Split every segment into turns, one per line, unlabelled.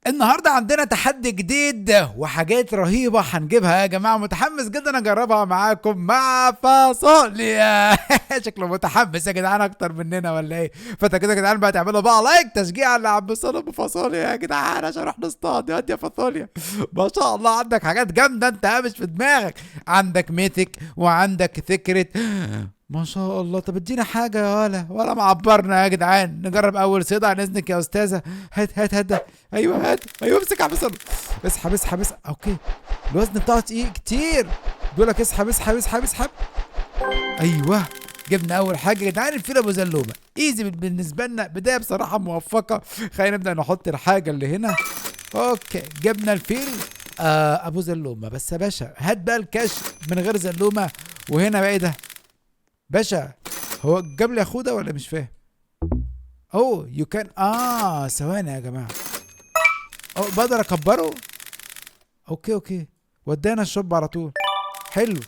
النهارده عندنا تحدي جديد وحاجات رهيبة هنجيبها يا جماعة، متحمس جدا اجربها معاكم مع فاصوليا. شكله متحمس يا جدعان اكتر مننا ولا ايه؟ فانت كده يا جدعان بقى تعملوا بقى لايك تشجيع لعم صالح بفاصوليا يا جدعان عشان نروح نصطاد يا فاصوليا. ما شاء الله عندك حاجات جامدة انت مش في دماغك، عندك ميثك وعندك سكرت. ما شاء الله. طب ادينا حاجة يا ولا معبرنا يا جدعان، نجرب أول صيدة عن إذنك يا أستاذة. هات. أيوه امسك يا عم صالح. اسحب. أوكي. الوزن بتاعه تقيل كتير. بيقول لك اسحب. أيوه. جبنا أول حاجة يا جدعان الفيل أبو زلومة، إيزي بالنسبة لنا، بداية بصراحة موفقة. خلينا نبدأ نحط الحاجة اللي هنا. أوكي جبنا الفيل أبو زلومة. بس يا باشا هات بقى الكاش من غير زلومة. وهنا بقى إيه ده؟ باشا هو جاب لي اخوه ده ولا مش فاهم؟ اوه يو كان ثواني يا جماعه. بقدر اكبره. اوكي ودانا الشوب على طول. حلو.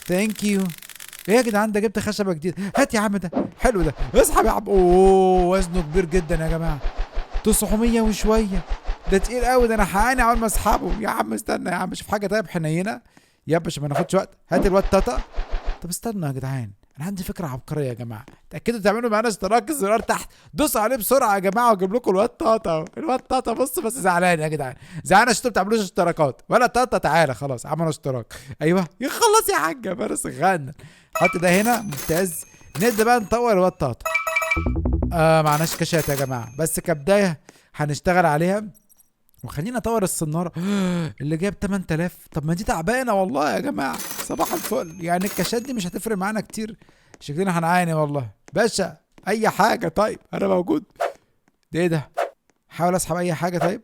ثانك يو. ايه يا جدعان ده جبت خشبه جديده. هات يا عم ده حلو ده. اسحب يا عم. اوه وزنه كبير جدا يا جماعه، 900 وشويه. ده تقيل قوي ده، انا هعاني اول ما اسحبه. يا عم استنى يا عم شوف حاجه طيب حنينه يا باشا ما ناخدش وقت. هات الواد تاتا. طب استنوا يا جدعان، انا عندي فكره عبقريه يا جماعه، تاكدوا تعملوا معانا اشتراك، الزرار تحت دوسوا عليه بسرعه يا جماعه واجيب لكم الواد تاتا اهو. الواد تاتا بص بس زعلان يا جدعان، زعلان عشان انتوا بتعملوش اشتراكات. ولا تاتا تعالى خلاص عملوا اشتراك. ايوه يخلص يا حاجه فارس غنى. حط ده هنا ممتاز. نبدا بقى نطور الواد تاتا. معناش كاشات يا جماعه بس كبدايه هنشتغل عليها. وخلينا اطور الصناره اللي جايب 8000. طب ما دي تعبانه والله يا جماعه. صباح الفل، يعني الكاشات دي مش هتفرق معانا كتير، شكلنا هنعاني والله. باشا اي حاجه طيب انا موجود. ده ايه ده؟ حاول اسحب اي حاجه. طيب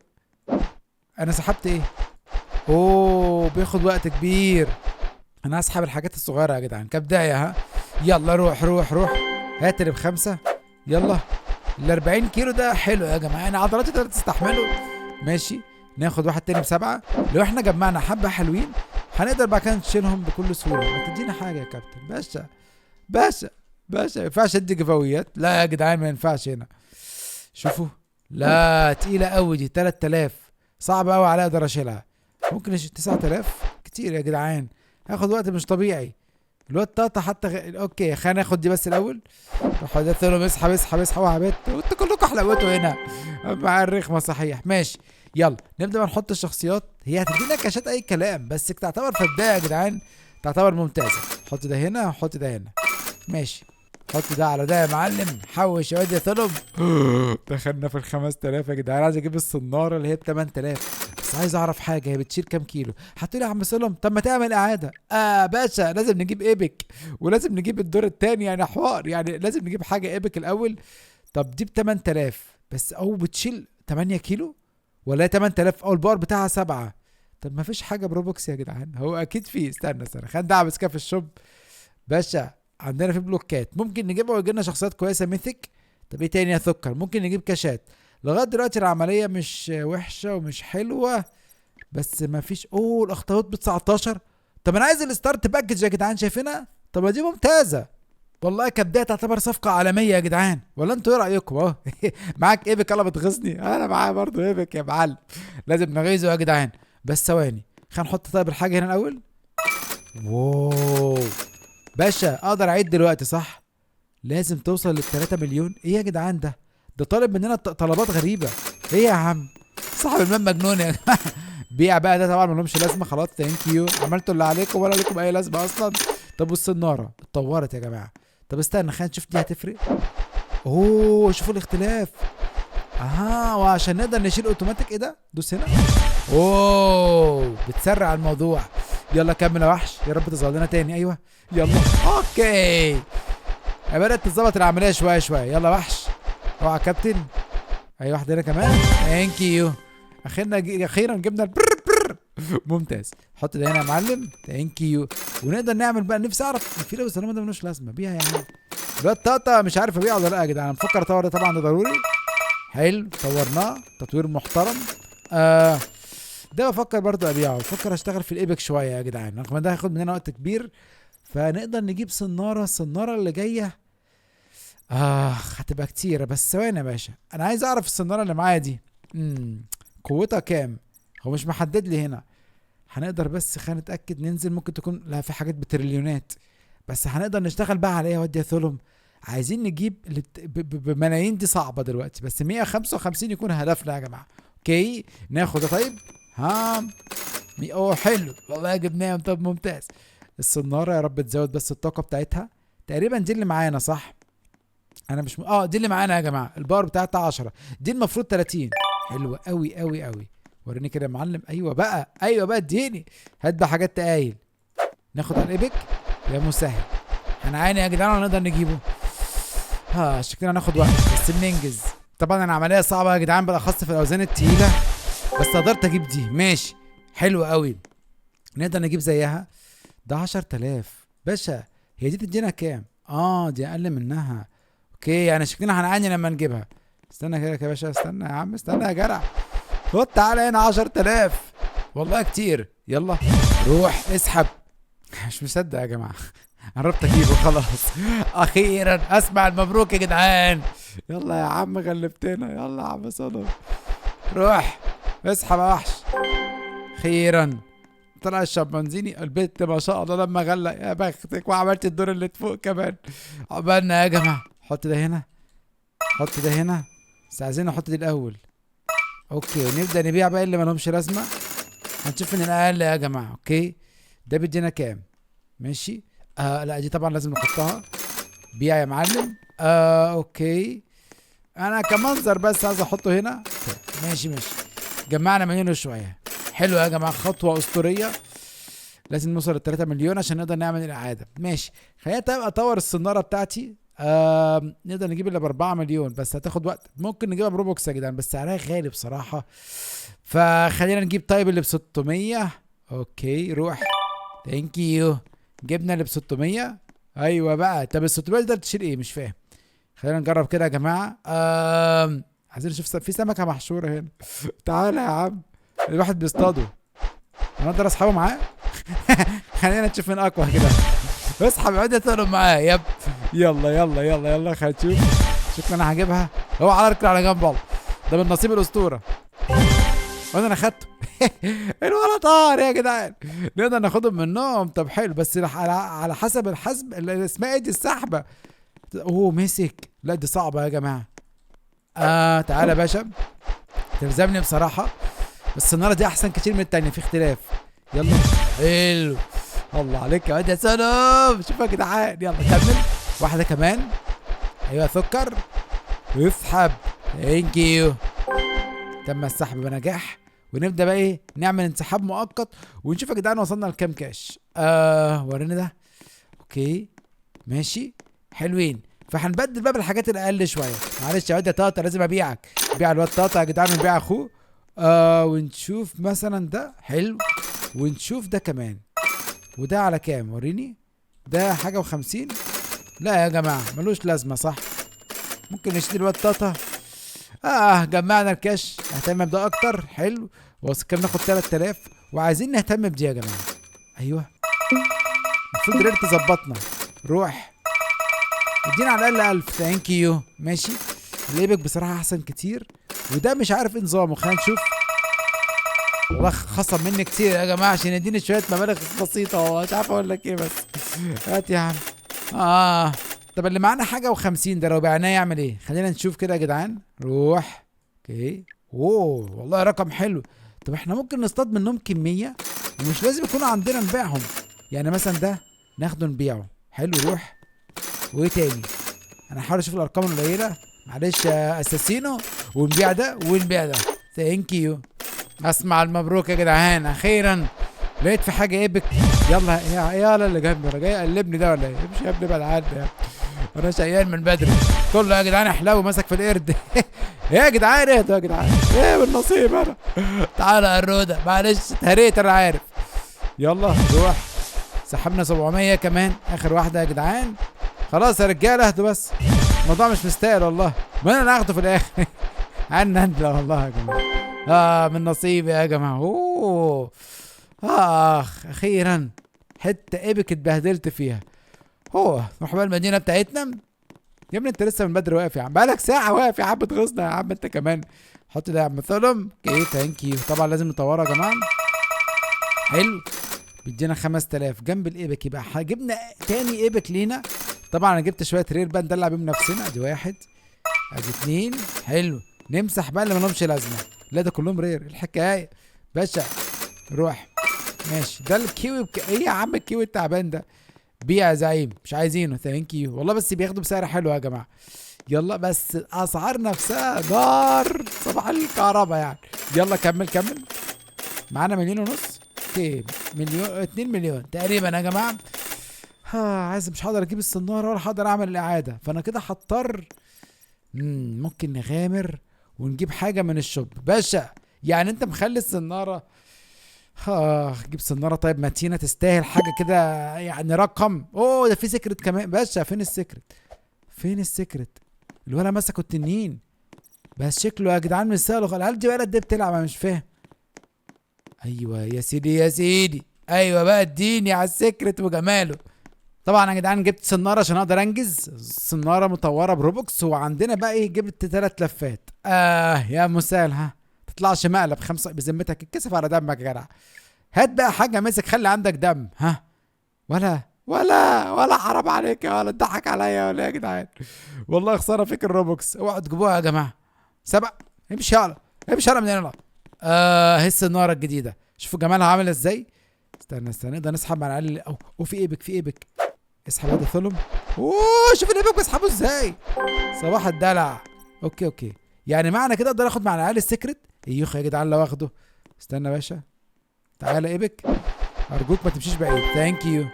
انا سحبت ايه؟ اوه بياخد وقت كبير. انا هسحب الحاجات الصغيره يا جدعان كبدايه. يلا روح. هات اللي ب5. يلا ال 40 كيلو ده حلو يا جماعه، يعني عضلاتي تقدر تستحمله. ماشي. ناخد واحد تاني ب7. لو احنا جمعنا حبه حلوين هنقدر بعد كده نشيلهم بكل سهوله. ما تدينا حاجه يا كابتن. باشا ما ينفعش ادي جفاويات. لا يا جدعان ما ينفعش هنا. شوفوا. لا تقيله قوي دي 3000، صعب قوي عليا اقدر اشيلها. ممكن 9000 كتير يا جدعان، هاخد وقت مش طبيعي. الواد طاطا حتى اوكي خلينا ناخد دي بس الاول. راح قلت لهم اسحب يا بت، وانتوا كلكم حلاوته هنا مع الرخمه صحيح. ماشي يلا نبدا بقى نحط الشخصيات. هي هتدينا كاشات اي كلام بس تعتبر في البدايه يا جدعان، تعتبر ممتازه. حط ده هنا حط ده هنا. ماشي. حط ده على ده يا معلم. حوش يا واد يا ثلب. دخلنا في ال5000 يا جدعان. عايز اجيب الصناره اللي هي ب8000 بس عايز اعرف حاجه، هي بتشيل كام كيلو؟ هتقولي يا عم سلم طب ما تعمل اعاده. باشا لازم نجيب ايبك ولازم نجيب الدور التاني، يعني حوار، يعني لازم نجيب حاجه ايبك الاول. طب دي ب8000 بس او بتشيل 8 كيلو ولا 8000 او الباور بتاعها 7؟ طب ما فيش حاجه بروبوكس يا جدعان؟ هو اكيد في. استنى خلينا ندعبس كده في الشوب. باشا عندنا في بلوكات ممكن نجيبها ويجي لنا شخصيات كويسه ميثك. طب ايه تاني يا سكر؟ ممكن نجيب كاشات. لغايه دلوقتي العمليه مش وحشه ومش حلوه بس ما فيش. الاخطبوط ب 19. طب انا عايز الستارت باكج يا جدعان شايفينها؟ طب ما دي ممتازه والله كبدايه، تعتبر صفقه عالميه يا جدعان ولا انتوا ايه رايكم؟ معاك ايبك يلا بتغيظني، انا معايا برضه ايبك يا معلم، لازم نغيظه يا جدعان. بس ثواني خلينا نحط طيب الحاجه هنا الاول. واو باشا اقدر اعيد دلوقتي صح؟ لازم توصل لل3 مليون. ايه يا جدعان ده طالب مننا طلبات غريبه. ايه يا عم صاحب المال مجنون يا جماعه. بيع بقى ده طبعا ملهمش لازمه. خلاص ثانك يو عملتوا اللي عليكم ولا لكم اي لازمه اصلا. طب والصناره اتطورت يا جماعه. طب استنى خلينا نشوف دي هتفرق. شوفوا الاختلاف. وعشان نقدر نشيل اوتوماتيك. ايه ده؟ دوس هنا. بتسرع الموضوع. يلا كمل يا وحش يا رب تظهر لنا تاني. ايوه يلا. اوكي بدأت تظبط العمليه شويه يلا وحش. اوعى يا كابتن. اي واحده هنا كمان. ثانك يو. اخيرا جبنا البر. ممتاز. حط ده هنا يا معلم. ثانك يو. ونقدر نعمل بقى، نفسي اعرف الفيل والسلامه ده ملوش لازمه بيها يعني. الواد تاتا مش عارف ابيعه ولا لا يا جدعان. انا بفكر اطور ده طبعا، ده ضروري. حلو طورناه تطوير محترم. ده بفكر برضه ابيعه. بفكر اشتغل في الايبك شويه يا جدعان رغم ده هياخد مننا وقت كبير. فنقدر نجيب الصناره اللي جايه. هتبقى كتيرة بس ثواني يا باشا، انا عايز اعرف الصنارة اللي معايا دي. قوتها كام؟ هو مش محدد لي هنا. هنقدر بس خلينا نتاكد ننزل، ممكن تكون لا في حاجات بتريليونات، بس هنقدر نشتغل بقى على ايه يا واد يا ثلم. عايزين نجيب بملايين، دي صعبه دلوقتي، بس 155 يكون هدفنا يا جماعه. اوكي ناخد ده. طيب ها اوه حلو والله جبناهم. طب ممتاز. الصناره يا رب تزود بس الطاقه بتاعتها. تقريبا دي اللي معانا صح؟ انا مش دي اللي معانا يا جماعه. الباور بتاعتها 10، دي المفروض 30. حلوه قوي قوي قوي. وريني كده يا معلم. ايوه بقى ايوه بقى اديني. هات بقى حاجات تقايل. ناخد على الايبك يا مسهل. هنعاني يا جدعان ونقدر نجيبه. شكلنا هناخد وقت بس بننجز. طبعا العمليه صعبه يا جدعان بالاخص في الاوزان التقيله، بس قدرت اجيب دي. ماشي حلو قوي. نقدر نجيب زيها. ده 10000 باشا. هي دي تدينا كام؟ دي اقل منها. اوكي يعني شكلنا هنعاني لما نجيبها. استنى كده يا باشا، استنى يا عم، استنى يا جدع. خد تعالى هنا. 10000 والله كتير. يلا روح اسحب. مش مصدق يا جماعه. قربت اجيبه خلاص. اخيرا اسمع المبروك يا جدعان. يلا يا عم غلبتنا. يلا يا عم صدق. روح اسحب يا وحش. اخيرا طلع الشمبانزيني. البيت ما شاء الله لما غلق يا بختك، وعملت الدور اللي فوق كمان. عقبالنا يا جماعه. حط ده هنا، حط ده هنا، بس عايزين نحط دي الاول. اوكي نبدا نبيع بقى اللي مالهمش لازمه. هنشوف من الاقل يا جماعه. اوكي ده بيدينا كام؟ ماشي. لا دي طبعا لازم نحطها. بيع يا معلم. اوكي انا كمنظر بس عايز احطه هنا. ماشي ماشي. جمعنا مليون وشويه. حلو يا جماعه، خطوه اسطوريه. لازم نوصل ل 3 مليون عشان نقدر نعمل الاعاده. ماشي خلينا اطور الصناره بتاعتي. نقدر نجيب الا ب 4 مليون، بس هتاخد وقت. ممكن نجيبها بروبوكس يا جدعان، بس سعرها غالي بصراحه. فخلينا نجيب طيب اللي ب 600. اوكي روح. ثانك يو. جبنا اللي ب 600. ايوه بقى. طب ال 600 ده تشيل ايه؟ مش فاهم. خلينا نجرب كده يا جماعه. عايزين نشوف في سمكه محشوره هنا. تعالى يا عم. الواحد بيصطاده. هنقدر اسحبه معاه. خلينا نشوف مين اقوى كده. اسحب عدة تقلب معاه. يب يلا يلا يلا يلا. خلينا نشوف. شكلي انا هجيبها. هو على ركن على جنب والله. ده من نصيب الاسطوره. وانا اخدته. الولد طار يا جدعان. نقدر ناخدهم منهم. طب حلو، بس على حسب الحسب اللي اسمها ايه دي السحبه. اوه مسك. لا دي صعبه يا جماعه. تعالى يا باشا. تلزمني بصراحه، بس السناره دي احسن كتير من التانية، في اختلاف. يلا حلو. الله عليك يا واد يا سلام. شوف يا جدعان. يلا كمل. واحده كمان. ايوه سكر. اسحب. ثانك يو. تم السحب بنجاح. ونبدا بقى ايه، نعمل انسحاب مؤقت ونشوف يا جدعان وصلنا لكام كاش. ورينا ده. اوكي ماشي حلوين. فهنبدل بقى بالحاجات الاقل شويه. معلش يا واد يا طاطا لازم ابيعك. بيع الواد طاطا يا جدعان ونبيع اخوه. ونشوف مثلا ده حلو، ونشوف ده كمان. وده على كام؟ وريني. ده حاجه و50. لا يا جماعه ملوش لازمه صح. ممكن نشتري الواد طاطا. جمعنا الكاش. نهتم بده اكتر. حلو. كنا ناخد 3000 وعايزين نهتم بدي يا جماعه. ايوه المفروض رير تظبطنا. روح ادينا على الاقل 1000. ثانك يو. ماشي. الايبك بصراحه احسن كتير، وده مش عارف ايه نظامه. خلينا نشوف. والله خصم مني كتير يا جماعه عشان يديني شويه مبالغ بسيطه. والله مش عارف اقول لك ايه بس. هات يا عم. طب اللي معانا حاجه و50 ده لو بعناه يعمل ايه؟ خلينا نشوف كده يا جدعان. روح. اوكي. والله رقم حلو. طب احنا ممكن نصطاد منهم كميه ومش لازم يكونوا عندنا نبيعهم. يعني مثلا ده ناخده نبيعه. حلو. روح. وايه تاني؟ انا هحاول اشوف الارقام القليله. معلش يا اساسينو. ونبيع ده ونبيع ده. ثانك يو. اسمع المبروك يا جدعان. اخيرا لقيت في حاجه ايبك. يلا يلا اللي جنبي. انا جاي اقلبني ده ولا ايه؟ مش يا ابني بعد عني انا شقيان من بدري. كله يا جدعان احلاوي مسك في القرد. يا جدعان ايه ده يا جدعان؟ ايه بالنصيب انا. تعالى يا الروده. معلش اتهريت انا عارف. يلا روح. سحبنا 700 كمان. اخر واحده يا جدعان. خلاص يا رجاله اهدوا بس. الموضوع مش مستاهل والله. ما انا هاخده في الاخر. عنا لا والله يا جماعه. من نصيبي يا جماعه. اخيرا حته ايبك اتبهدلت فيها. نروح بقى المدينه بتاعتنا. يا ابني انت لسه من بدري واقف يا عم. بقالك ساعه واقف يا عم. بتغيظنا يا عم انت كمان. حط ده يا عم ثلم. اوكي ثانك يو. طبعا لازم نطورها يا جماعه. حلو. بيدينا 5000 جنب الايبك، يبقى جبنا تاني ايبك لينا. طبعا انا جبت شويه رير بقى ندلع بيهم نفسنا. ادي واحد، ادي اتنين. حلو. نمسح بقى اللي مالهمش لازمه. لا ده كلهم رير الحكايه باشا. روح. ماشي ده الكيوي ايه يا عم الكيوي التعبان ده؟ بيع يا زعيم. مش عايزينه ثانك يو والله، بس بياخدوا بسعر حلو يا جماعه. يلا بس الاسعار نفسها نار صباح الكهرباء يعني. يلا كمل كمل. معانا 1.5 مليون. اوكي مليون 2 مليون تقريبا يا جماعه. عايز مش هقدر اجيب الصناره ولا هقدر اعمل الاعاده، فانا كده هضطر ممكن نغامر ونجيب حاجه من الشوب باشا. يعني انت مخلي الصناره جيب صناره طيب متينه تستاهل حاجه كده يعني رقم. اوه ده في سكرت كمان باشا. فين السكرت؟ فين السكرت؟ الولد مسكوا التنين بس شكله يا جدعان مش سهل. العيال دي ولد دي بتلعب انا مش فاهم. ايوه يا سيدي يا سيدي. ايوه بقى اديني على السكرت وجماله. طبعا يا جدعان جبت صناره عشان اقدر انجز. صناره مطوره بروبوكس. وعندنا بقى ايه جبت 3 لفات. يا مسال ها تطلعش مقلب 5 بذمتك اتكسف على دمك يا جدع. هات بقى حاجه مسك خلي عندك دم. ها ولا حرام عليك يا ولا تضحك عليا ولا يا جدعان. والله خساره فيك الروبوكس. اوعوا تجيبوها يا جماعه. سبق. امشي يلا امشي يلا من هنا. هي الصناره الجديده شوفوا جمالها عامل ازاي. استنى نقدر نسحب مع العيال. في ايبك في ايبك. اسحب هذا ثلم. اوه شوف الايبك بسحبه ازاي. صباح الدلع. اوكي يعني معنى كده اقدر اخد مع العيال السكرت. ايوه يا جدعان لو اخده. استنى يا باشا. تعالى ايبك ارجوك ما تمشيش بعيد. ثانك يو.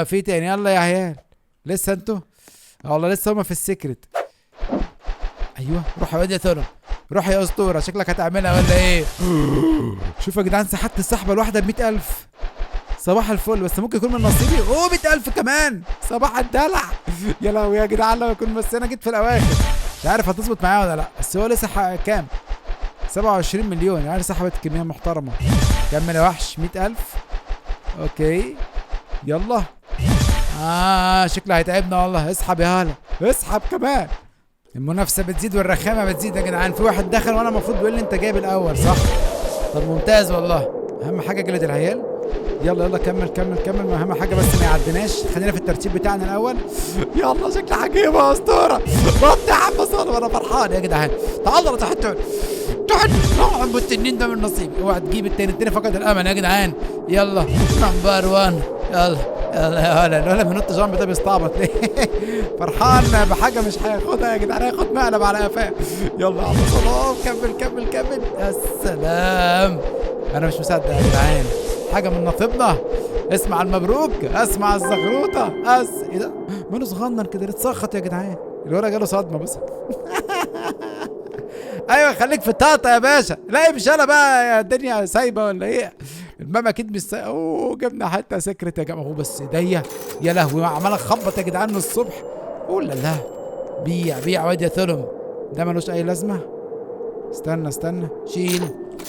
في تاني. يلا يا عيال لسه انتوا. والله لسه هما في السكرت. ايوه روح يا واد يا ثلم. روح يا اسطوره شكلك هتعملها ولا ايه؟ شوفوا يا جدعان سحبت السحبه الواحده ب 100,000. صباح الفل. بس ممكن يكون من نصيبي. 100,000 كمان. صباح الدلع. يا لهوي يا جدعان لو يكون بس انا جيت في الاواخر. مش عارف هتظبط معايا ولا لا. بس هو لسه كام؟ 27 مليون يعني سحبت كميه محترمه. كمل يا وحش. 100,000. اوكي يلا. شكله هيتعبنا والله. اسحب يا هلا اسحب كمان. المنافسه بتزيد والرخامه بتزيد يا جدعان. في واحد دخل وانا المفروض بيقول لي انت جايب الاول صح؟ طب ممتاز والله. اهم حاجه جلد العيال. يلا كمل اهم حاجه بس ما يعدناش. خلينا في الترتيب بتاعنا الاول. يلا شكلي هجيبها اسطوره. بط يا عم صار وانا فرحان يا جدعان. تعالوا تحت نوع التنين ده من نصيبي. اوعى تجيب التاني فقد الامل يا جدعان. يلا نمبر 1. يلا يا هلا. الولد بينط جنب ده بيستعبط ليه؟ فرحان بحاجه مش هياخدها يا جدعان. هياخد مقلب على قفاه. يلا يا عم صلاح كمل. يا سلام. انا مش مصدق يا جدعان. حاجه من نصيبنا. اسمع المبروك. اسمع الزغروطه. ايه ده؟ ماله صغنن كده اتسخط يا جدعان. الولد جاله صدمه بس. ايوه خليك في الطاطا يا باشا. لا مش انا بقى يا الدنيا سايبه ولا ايه؟ المام اكيد مش جبنا حتى سكرت يا جماعه. هو بس ايديا يا لهوي عمال اخبط يا جدعان من الصبح. لا بيع واد يا ثلم. ده ملوش اي لازمه. استنى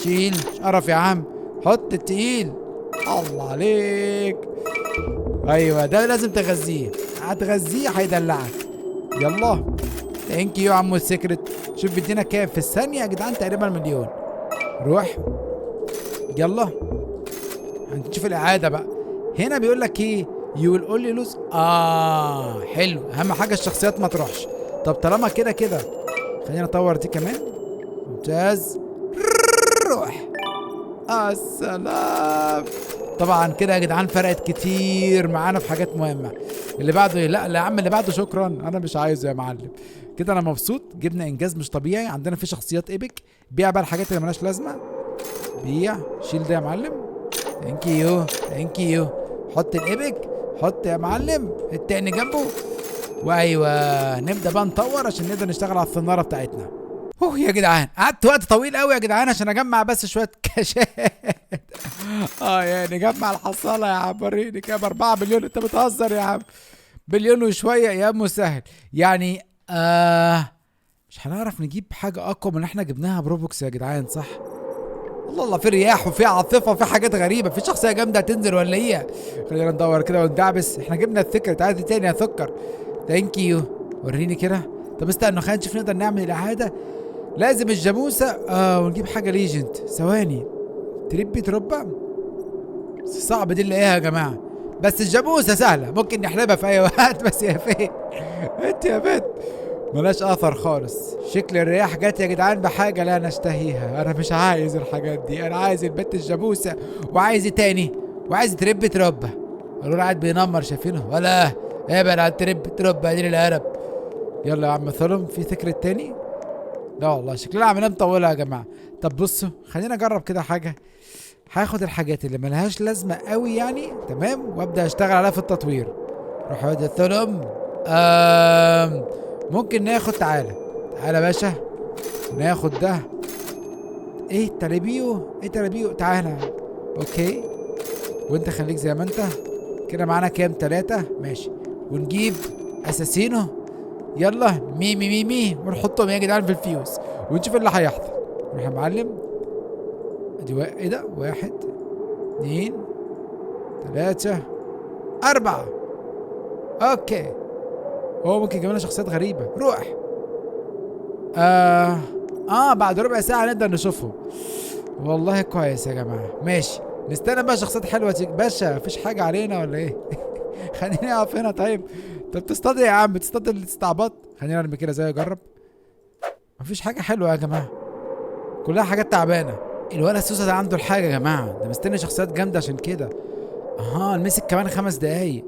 شيل قرف يا عم. حط التقيل. الله عليك. ايوه ده لازم تغذيه. هتغذيه هيدلعك. يلا ثانك يو يا عمو السكرت. شوف بيدينا كام في الثانيه يا جدعان. تقريبا 1,000,000. روح يلا هنشوف الاعاده بقى. هنا بيقول لك ايه يو ويل اونلي لوز. حلو. اهم حاجه الشخصيات ما تروحش. طب طالما كده خلينا نطور دي كمان. ممتاز. روح. السلام. طبعا كده يا جدعان فرقت كتير معانا في حاجات مهمه. اللي بعده لا يا عم اللي بعده شكرا انا مش عايزه يا معلم. كده انا مبسوط. جبنا انجاز مش طبيعي. عندنا في شخصيات ايبك. بيع بقى الحاجات اللي مالهاش لازمه. بيع. شيل ده يا معلم. ثانك يو. حط الايبك. حط يا معلم التاني جنبه. وايوه نبدا بقى نطور عشان نقدر نشتغل على الصناره بتاعتنا. يا جدعان قعدت وقت طويل قوي يا جدعان عشان اجمع بس شويه كاشات. يعني نجمع الحصاله يا عم. وريني كام 4 مليون. انت بتهزر يا عم. مليون وشويه يا مسهل يعني. مش هنعرف نجيب حاجه اقوى من اللي احنا جبناها بروبوكس يا جدعان صح؟ الله في رياح وفي عاصفه وفي حاجات غريبه. في شخصيه جامده هتنزل ولا ايه؟ خلينا ندور كده وندعبس. احنا جبنا السكر. عايز تاني يا سكر. ثانك يو. وريني كده. طب استنى خلينا نشوف نقدر نعمل الاعاده. لازم الجاموسه ونجيب حاجه ليجنت. ثواني، تربي تربى صعب دي نلاقيها يا جماعه، بس الجاموسه سهله ممكن نحلبها في اي وقت. بس يا فين انت يا بنت؟ ملاش اثر خالص. شكل الرياح جت يا جدعان بحاجه لا نشتهيها. انا مش عايز الحاجات دي، انا عايز البت الجاموسه. وعايز ايه تاني؟ وعايز تربي تربى. قالوا قاعد بينمر شايفينه ولا؟ ابعد عن تربي تربى دي الهرب. يلا يا عم ثلم، في فكرة تاني؟ لا والله شكلنا عملنا مطولة يا جماعة. طب بصوا خلينا نجرب كده حاجة. هاخد الحاجات اللي ملهاش لازمة قوي يعني، تمام، وابدأ اشتغل عليها في التطوير. روح يا واد ثلم. ممكن ناخد، تعالى تعالى يا باشا، ناخد ده. ايه ترابيو؟ ايه ترابيو؟ تعالى. اوكي، وانت خليك زي ما انت كده. معانا كام؟ 3 ماشي. ونجيب اساسينو. يلا ميمي ميمي ونحطهم يا جدعان في الفيوز ونشوف اللي هيحصل. نروح يا معلم. ادي ايه ده؟ 1 2 3 4. اوكي، هو ممكن يجيب لنا شخصيات غريبة. روح. بعد ربع ساعة نقدر نشوفهم. والله كويس يا جماعة. ماشي، نستنى بقى شخصيات حلوة تيجي. باشا مفيش حاجة علينا ولا ايه؟ خليني اقف هنا. طيب انت بتصطاد يا عم؟ بتصطاد الاستعباط؟ خلينا ارمي كده زي اجرب. مفيش حاجة حلوة يا جماعة، كلها حاجات تعبانة. الولد سوسة ده عنده الحاجة يا جماعة، ده مستني شخصيات جامدة عشان كده. المسك كمان 5 دقايق.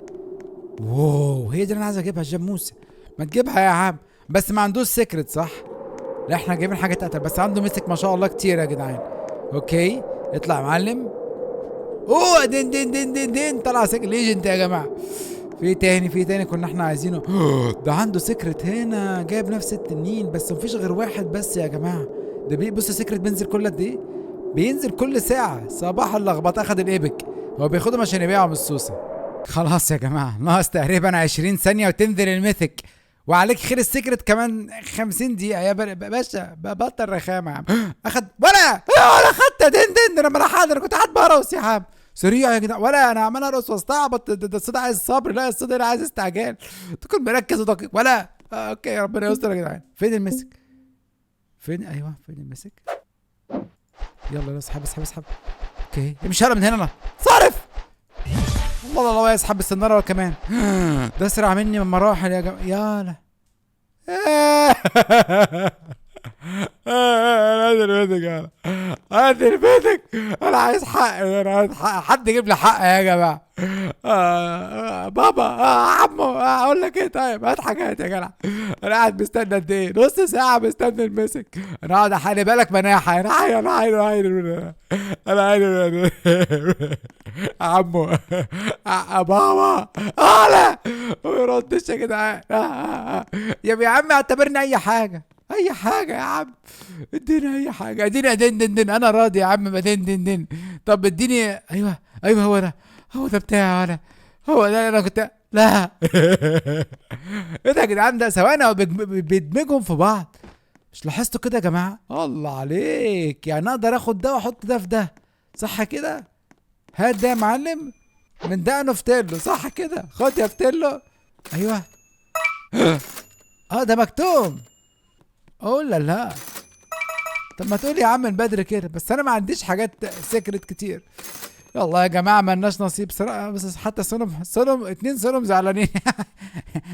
واو، هي دي اللي انا عايز اجيبها الجاموسة. ما تجيبها يا عم، بس ما عندوش سيكرت صح؟ لا احنا جايبين حاجة تقتل، بس عنده مسك ما شاء الله كتير يا جدعان. اوكي اطلع يا معلم. اوه دين دين دين دين دين، طلع سيكرت ليجنت يا جماعة. في تاني كنا احنا عايزينه. ده عنده سيكرت هنا، جايب نفس التنين بس مفيش غير واحد بس يا جماعة. ده بص السيكرت بينزل كل قد ايه؟ بينزل كل ساعة. صباح اللخبطة. اخد الايبك، هو بياخدهم عشان يبيعهم السوسة. خلاص يا جماعة، ناقص تقريبا 20 ثانية وتنزل الميثك، وعليك خير السيكرت كمان 50 دقيقة يا باشا. بطل رخامة يا عم. اخد ولا خدت دين دين. انا حاضر، انا كنت قاعد برقص يا عم. سريع يا جدعان، ولا انا عمال ارقص واستعبط. ده الصوت عايز صبر، لا الصوت هنا عايز استعجال. تكون مركز ودقيق ولا. اوكي ربنا يستر يا جدعان. فين المسك؟ فين؟ ايوه فين المسك؟ يلا اسحب اسحب اسحب. اوكي امشي من هنا. انا صارف. الله الله يسحب السناره كمان. ده اسرع مني من مراحل يا جماعه. يالا. هات البيتك، هات البيتك. انا عايز حق، انا عايز حق. حد يجيب لي حق يا جماعه. بابا عمو. اقول لك ايه؟ طيب هات حاجات يا جدع. انا قاعد مستني قد ايه؟ نص ساعه مستني المسك. انا قاعد احلي بالك مناحه. انا عايز انا عايز عمو. بابا لا ما يردش يا جدعان. يا عم اعتبرني اي حاجه، اي حاجه يا عم. اديني اي حاجه، اديني دين دين دين. انا راضي يا عم، ما دين دين دين. طب اديني. ايوه هو ده بتاعي انا. هو ده اللي انا كنت. لا. ايه ده يا جدعان؟ ده ثواني بيدمجهم في بعض. مش لاحظتوا كده يا جماعه؟ الله عليك، يعني اقدر اخد ده واحط ده في ده صح كده؟ هات ده يا معلم من ده نفتله صح كده؟ خد يا فتله. ايوه. ده مكتوم. لا لا. طب ما تقول يا عم من بدري كده، بس انا ما عنديش حاجات سيكرت كتير. يلا يا جماعه مالناش نصيب صراحه. بس حتى سلم 2 سلم زعلانين.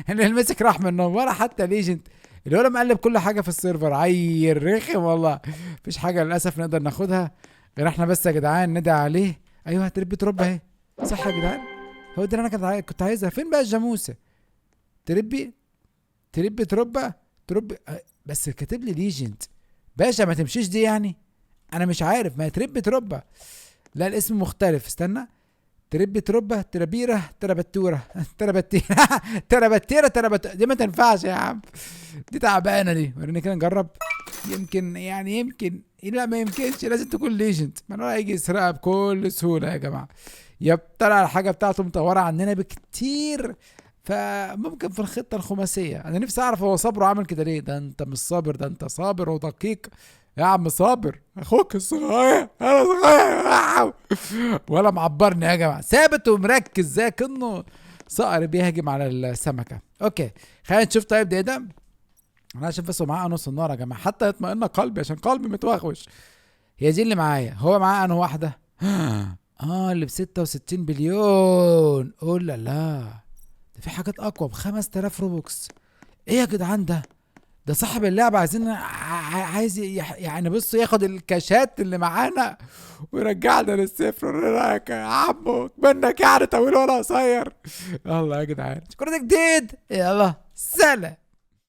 اللي المسك راح منهم، ولا حتى ليجنت اللي هو مقلب كل حاجه في السيرفر. عيل رخم والله. مفيش حاجه للاسف نقدر ناخدها غير احنا بس يا جدعان ندعي عليه. ايوه تربي تربى اهي صح يا جدعان؟ هو ده اللي انا كنت عايزها. فين بقى الجاموسه؟ تربي تربى بس كاتب لي ليجنت. باشا ما تمشيش دي يعني. انا مش عارف، ما تربي تربى. لا الاسم مختلف، استنى. تربي تربى تربيره تربتوره تربتيره دي ما تنفعش يا عم، دي تعبانه دي. وريني كده نجرب. يمكن لا ما يمكنش، لازم تكون ليجنت. ما انا هيجي يسرقها بكل سهوله يا جماعه. طلع الحاجه بتاعته مطوره عننا بكتير، فممكن في الخطه الخماسيه. انا نفسي اعرف هو صبره عامل كده ليه. ده انت مش صابر، ده انت صابر ودقيق يا عم. صابر اخوك الصغير، انا صغير ولا معبرني يا جماعه. ثابت ومركز زي كأنه صقر بيهجم على السمكه. اوكي خلينا نشوف. طيب ده انا عشان بس هو معاه نص النار يا جماعه، حتى يطمئن قلبي عشان قلبي متوغوش. هي دي اللي معايا، هو معاه انه واحده. اه اللي ب 66 بليون. اوه لا لا، ده في حاجات اقوى ب 5000 روبوكس. ايه يا جدعان ده صاحب اللعبة عايزين عايز يعني بص ياخد الكاشات اللي معانا ويرجعنا للصفر. إيه رايك يا عمو؟ منك يعني طويل ولا قصير؟ يلا يا جدعان، شكرا جديد، يلا سلام.